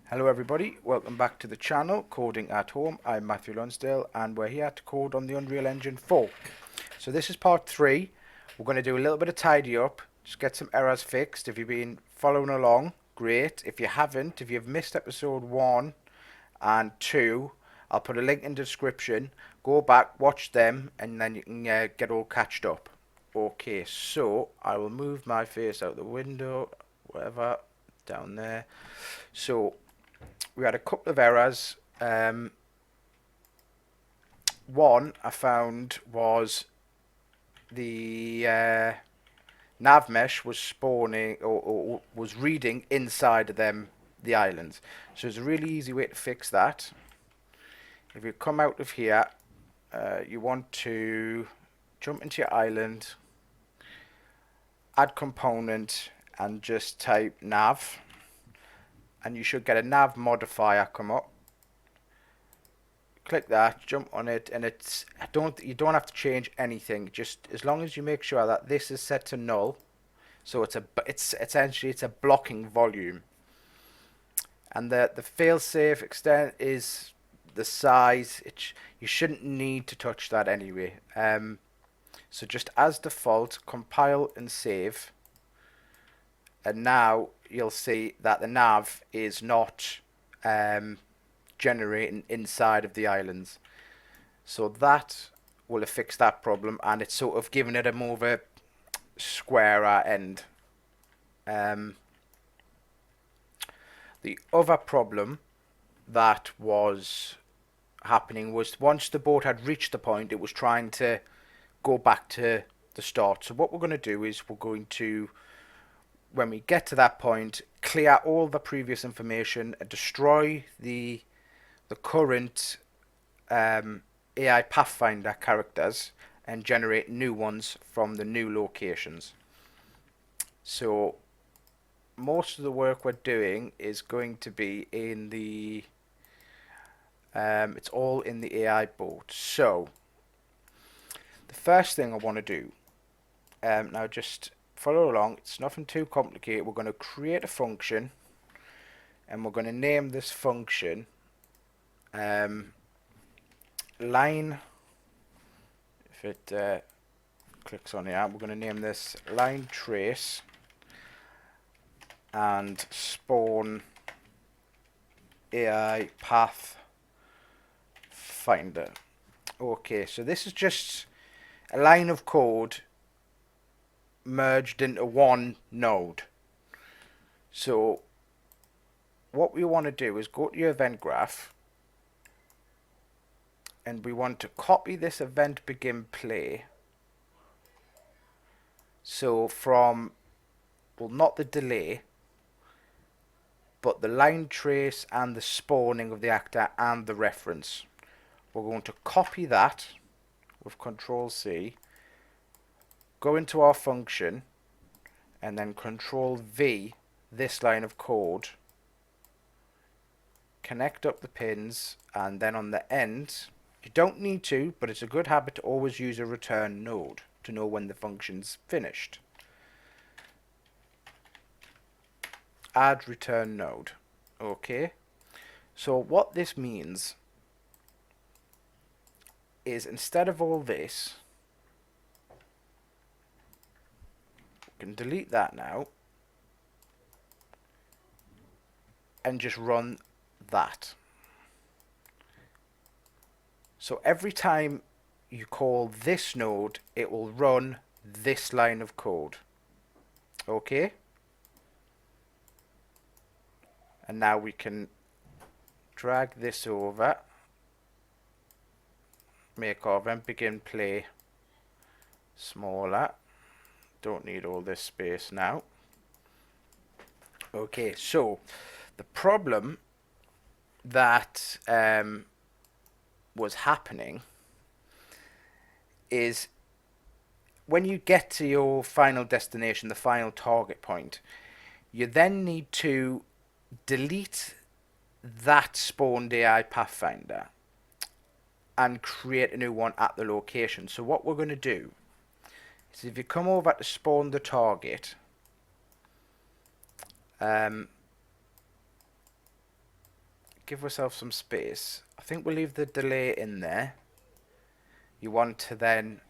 Hello everybody, welcome back to the channel Coding at Home. I'm Matthew Lonsdale and we're here to code on the Unreal Engine 4. So this is part 3. We're going to do a little bit of tidy up, just get some errors fixed. If you've been following along, great. If you haven't, if you've missed episode 1 and 2, I'll put a link in the description. Go back, watch them, and then you can get all catched up. Okay, so I will move my face out the window, whatever, down there. So we had a couple of errors. One I found was the nav mesh was spawning or was reading inside of the islands. So there's a really easy way to fix that. If you come out of here, you want to jump into your island, add component, and just type nav. And you should get a nav modifier come up. Click that, jump on it, and you don't have to change anything. Just as long as you make sure that this is set to null, so it's essentially a blocking volume. And the failsafe extent is the size. You shouldn't need to touch that anyway. So just as default, compile and save. And now you'll see that the nav is not generating inside of the islands. So that will have fixed that problem, and it's sort of given it a more of a squarer end. The other problem that was happening was once the boat had reached the point, it was trying to go back to the start. So what we're going to do is we're going to, when we get to that point, clear all the previous information and destroy the current AI Pathfinder characters and generate new ones from the new locations. So most of the work we're doing is going to be in the it's all in the AI boat. So the first thing I want to do, now just follow along, it's nothing too complicated. We're going to create a function and we're going to name this function line. If it clicks on here, we're going to name this line trace and spawn AI path finder. Okay, so this is just a line of code merged into one node. So what we want to do is go to your event graph and we want to copy this event begin play. So from, well, not the delay, but the line trace and the spawning of the actor and the reference. We're going to copy that with Control C, go into our function, and then Control V this line of code, connect up the pins, and then on the end, you don't need to, but it's a good habit to always use a return node to know when the function's finished. Add return node. Okay, so what this means is instead of all this, we can delete that now and just run that. So every time you call this node, it will run this line of code. Okay? And now we can drag this over, make our event begin play smaller. Don't need all this space now. Okay, so the problem that was happening is when you get to your final destination, the final target point, you then need to delete that spawned AI Pathfinder and create a new one at the location. So what we're going to do is if you come over to spawn the target, give ourselves some space. I think we'll leave the delay in there. You want to then,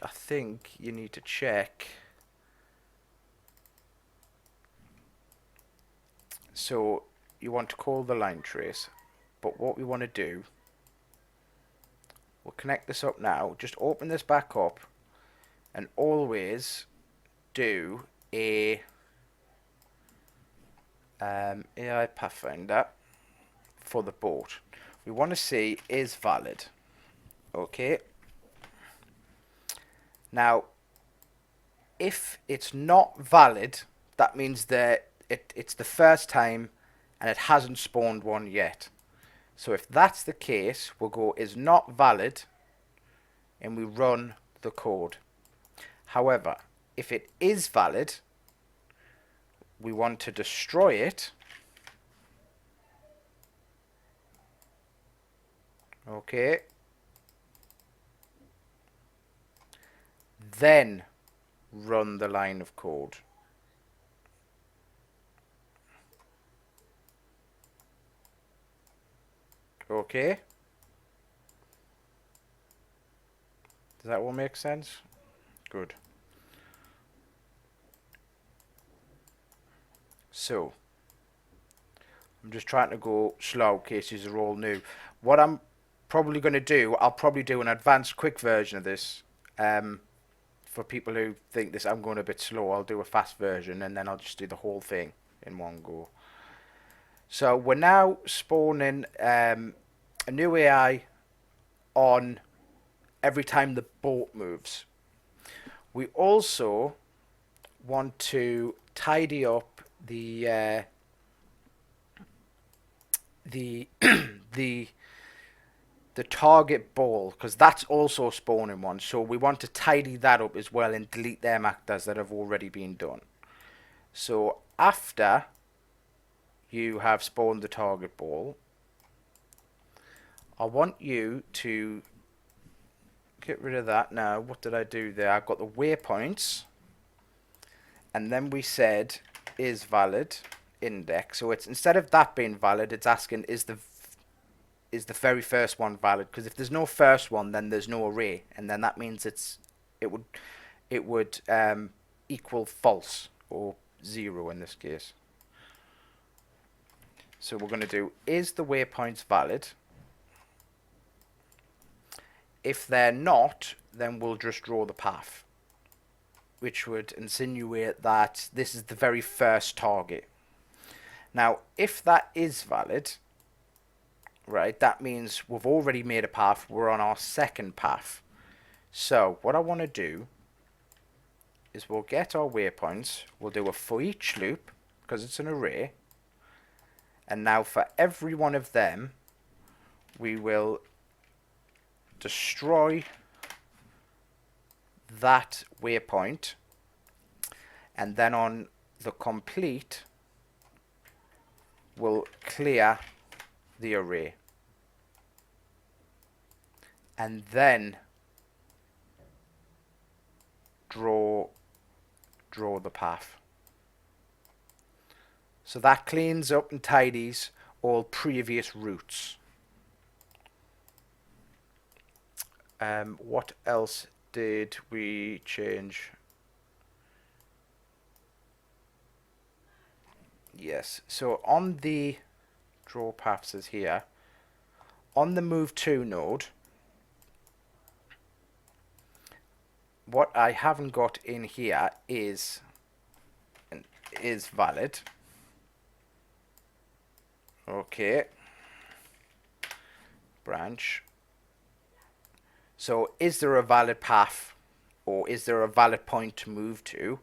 I think you need to check. So you want to call the line trace, but what we want to do, we'll connect this up now. Just open this back up and always do a AI Pathfinder for the boat. We want to see is valid. Okay. Now, if it's not valid, that means that it's the first time and it hasn't spawned one yet. So if that's the case, we'll go is not valid and we run the code. However, if it is valid, we want to destroy it. Okay. Then run the line of code. Okay. Does that all make sense? Good. So, I'm just trying to go slow in case these are all new. What I'm probably going to do, I'll probably do an advanced quick version of this. For people who think this, I'm going a bit slow, I'll do a fast version and then I'll just do the whole thing in one go. So we're now spawning a new AI on every time the boat moves. We also want to tidy up the the target ball, because that's also spawning one. So we want to tidy that up as well and delete them actors that have already been done. So after you have spawned the target ball, I want you to get rid of that now. What did I do there? I've got the waypoints, and then we said is valid index. So it's, instead of that being valid, it's asking is the very first one valid? Because if there's no first one, then there's no array, and then that means it would equal false or 0 in this case. So we're going to do is the waypoints valid. If they're not, then we'll just draw the path, which would insinuate that this is the very first target. Now, if that is valid, right, that means we've already made a path. We're on our second path. So what I want to do is we'll get our waypoints. We'll do a for each loop, because it's an array. And now for every one of them, we will destroy that waypoint. And then on the complete, we'll clear the array. And then draw the path. So that cleans up and tidies all previous routes. What else did we change? Yes, so on the draw paths is here. On the move to node, what I haven't got in here is valid. Okay. Branch. So is there a valid path, or is there a valid point to move to?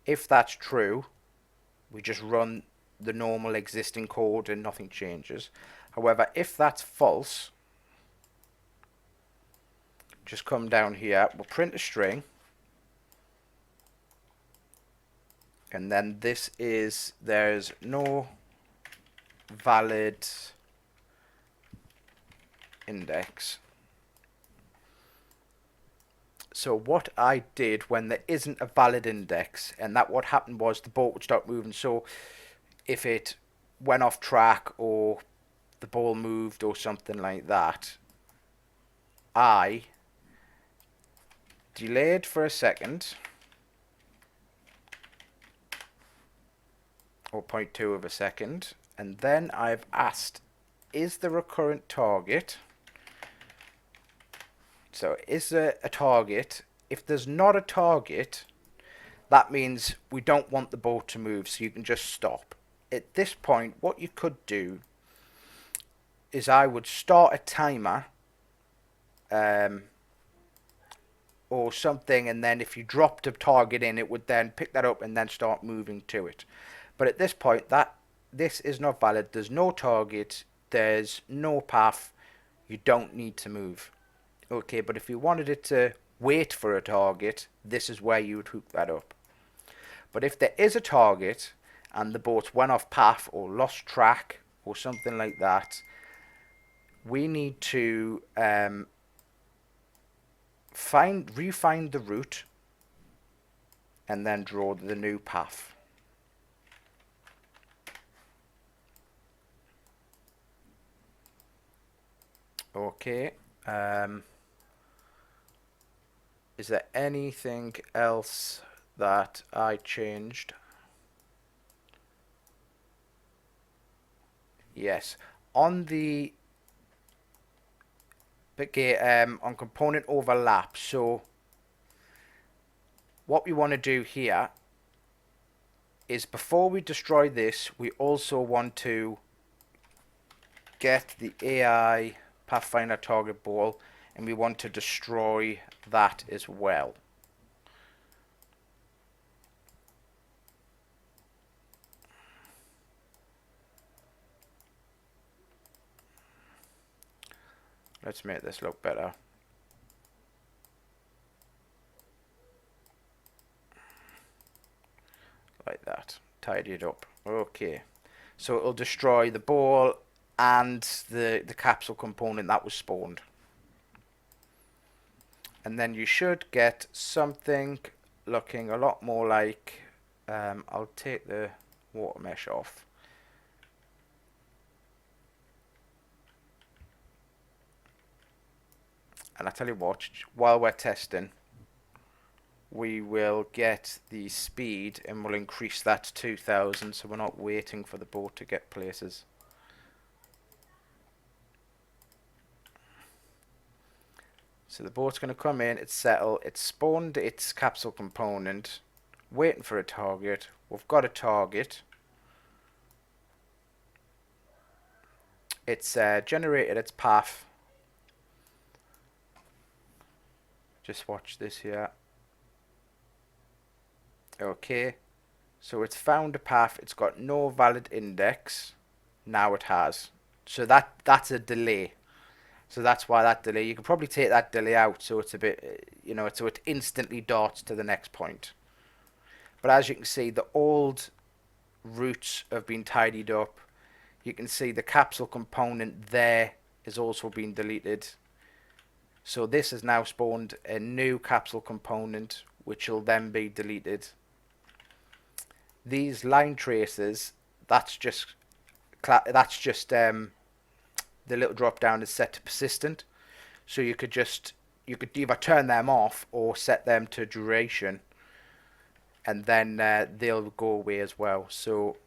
If that's true, we just run the normal existing code and nothing changes. However, if that's false, just come down here, we'll print a string, and then this is there's no valid index. So what I did when there isn't a valid index, and that what happened was the boat would start moving. So if it went off track or the ball moved or something like that, I delayed for a second, or 0.2 of a second, and then I've asked, is there a current target? So is there a target? If there's not a target, that means we don't want the boat to move, so you can just stop. At this point, what you could do is I would start a timer or something, and then if you dropped a target in, it would then pick that up and then start moving to it. But at this point, this is not valid. There's no target, there's no path, you don't need to move. Okay, but if you wanted it to wait for a target, this is where you would hook that up. But if there is a target and the boat went off path or lost track or something like that, we need to refine the route and then draw the new path. Okay. Is there anything else that I changed? Yes. On the on component overlap, so what we want to do here is before we destroy this, we also want to get the AI Pathfinder target ball, and we want to destroy that as well. Let's make this look better. Like that. Tidy it up. Okay. So it'll destroy the ball and the capsule component that was spawned. And then you should get something looking a lot more like, I'll take the water mesh off. And I tell you what, while we're testing, we will get the speed and we'll increase that to 2000, so we're not waiting for the boat to get places. So the boat's going to come in, it's settled, it's spawned its capsule component, waiting for a target. We've got a target. It's generated its path. Just watch this here. Okay, so it's found a path. It's got no valid index. Now it has. So that's a delay. So that's why that delay. You could probably take that delay out, so it's a bit, so it instantly darts to the next point. But as you can see, the old routes have been tidied up. You can see the capsule component there is also been deleted. So this has now spawned a new capsule component, which will then be deleted. These line traces, that's just the little drop down is set to persistent. So you could either turn them off or set them to duration, and then they'll go away as well. So,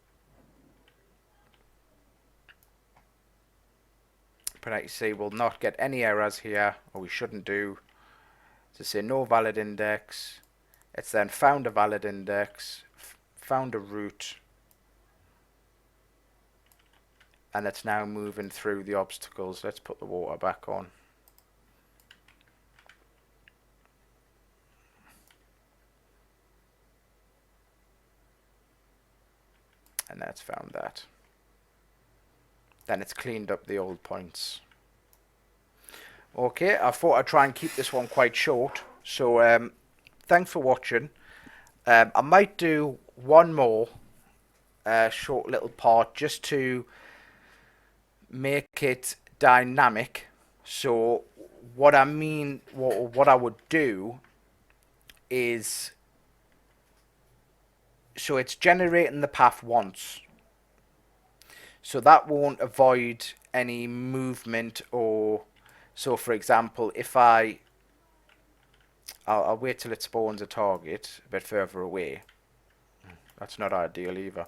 but like you see, we'll not get any errors here, or we shouldn't do. To say no valid index, it's then found a valid index, found a route, and it's now moving through the obstacles. Let's put the water back on. And that's found that. Then it's cleaned up the old points. Okay, I thought I'd try and keep this one quite short. So thanks for watching. I might do one more short little part just to make it dynamic. So what I mean, what I would do is, so it's generating the path once. So that won't avoid any movement. Or so for example, if I'll wait till it spawns a target a bit further away. That's not ideal either.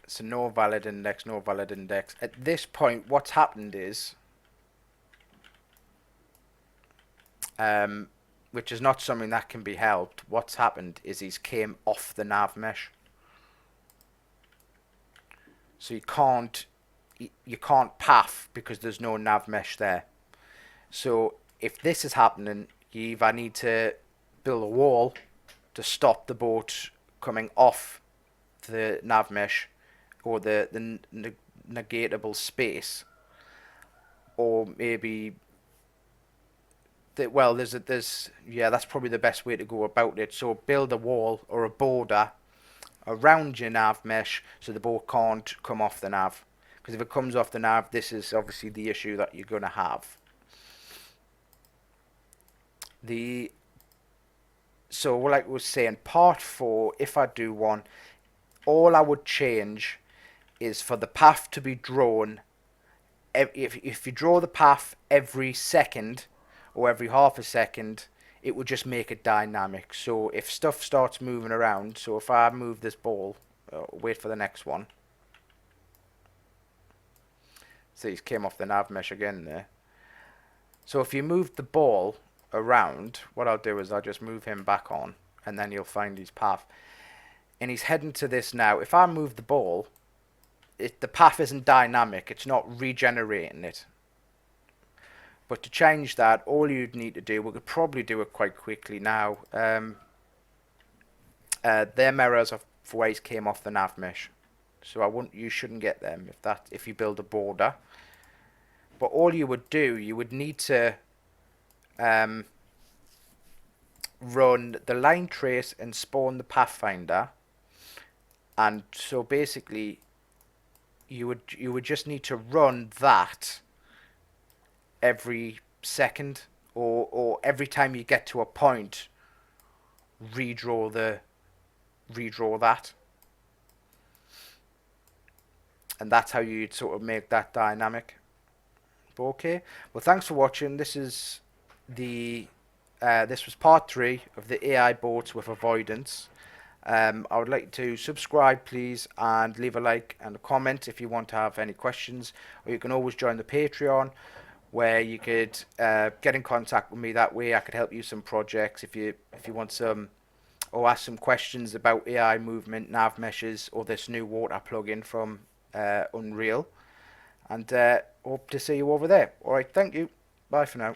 So no valid index, no valid index. At this point, what's happened is, which is not something that can be helped, what's happened is he's came off the nav mesh. So you can't path because there's no nav mesh there. So if this is happening, you either need to build a wall to stop the boat coming off the nav mesh, or the negatable space, or maybe well, yeah, that's probably the best way to go about it. So build a wall or a border around your nav mesh so the boat can't come off the nav. Because if it comes off the nav, this is obviously the issue that you're going to have. So like I was saying, part 4, if I do one, all I would change is for the path to be drawn. If you draw the path every second or every half a second, it would just make it dynamic. So if stuff starts moving around, so if I move this ball, wait for the next one. See, he's came off the nav mesh again there. So if you move the ball around, what I'll do is I'll just move him back on, and then you'll find his path. And he's heading to this now. If I move the ball, the path isn't dynamic. It's not regenerating it. But to change that, all you'd need to do, we could probably do it quite quickly now. Them errors of ways came off the nav mesh, so you shouldn't get them if you build a border. But all you would do, you would need to run the line trace and spawn the pathfinder, and so basically you would just need to run that every second, or every time you get to a point, redraw that, and that's how you'd sort of make that dynamic. Okay, well, thanks for watching. This was part 3 of the AI boats with Avoidance. I would like to subscribe, please, and leave a like and a comment if you want to have any questions, or you can always join the Patreon, where you could get in contact with me that way. I could help you some projects if you want some, or ask some questions about AI movement, nav meshes, or this new water plugin from Unreal. And hope to see you over there. Alright, thank you. Bye for now.